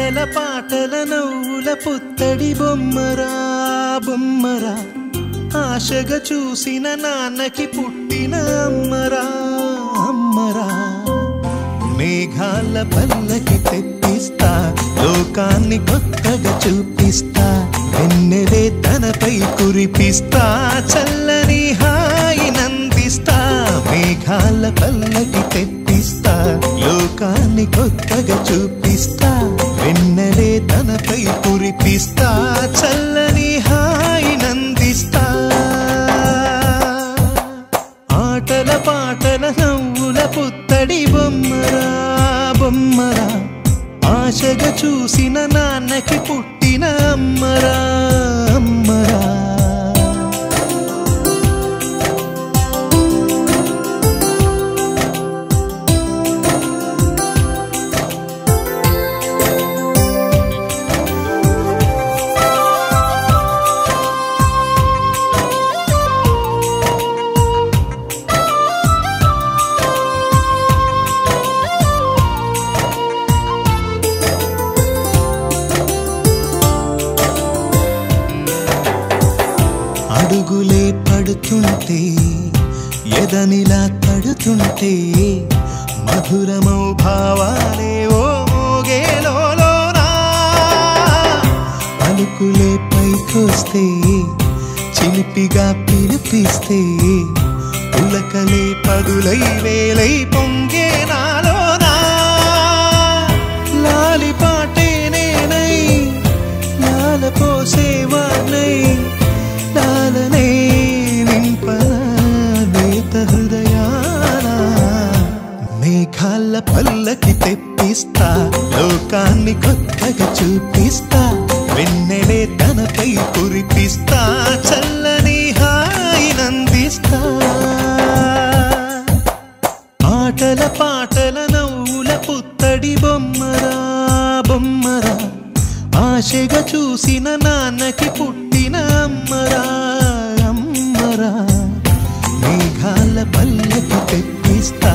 ఆటల పాటల నవ్వుల పుత్తడి బొమ్మరా బొమ్మరా ఆశగా చూసిన నాన్నకి పుట్టిన అమ్మరా అమ్మరా మేఘాల పల్లకి తెప్పిస్తా లోకాన్ని కొత్తగా చూపిస్తా వెన్నెలే తనపై కురిపిస్తా చల్లని హాయినందిస్తా మేఘాల పల్లకి తెప్పిస్తా లోకాన్ని కొత్తగా చూపిస్తా వెన్నెలే తనపై కురిపిస్తా చల్లని హాయినందిస్తా ఆటల పాటల నవ్వుల పుత్తడి బొమ్మరా బొమ్మరా ఆశగా చూసిన నాన్నకి పుట్టిన అమ్మరా అమ్మరా అడుగులే పడుతుంటే ఎదనిలా తడుతుంటే మధురమౌ భావాలే ఓ మోగేలోనా పలుకులే పైకొస్తే చిలిపిగా పిలిపిస్తే పులకలే పదులై వేలై పొంగే నాలోనా లాలిపాటే నేనై లాల పోసేవాణ్ణై లాలనే నింపనేత హృదయాన మేఘాల పల్లకి తెప్పిస్తా లోకాన్ని కొత్తగా చూపిస్తా వెన్నెలే తనపై కురిపిస్తా చల్లని హాయినందిస్తా ఆటల పాటల నవ్వుల పుత్తడి బొమ్మరా బొమ్మరా ఆశగా చూసిన నాన్నకి పుట్టిన అమ్మరా అమ్మరా మేఘాల పల్లకి తెప్పిస్తా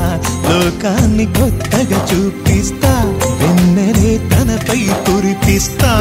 లోకాన్ని కొత్తగా చూపిస్తా వెన్నెలే తనపై కురిపిస్తా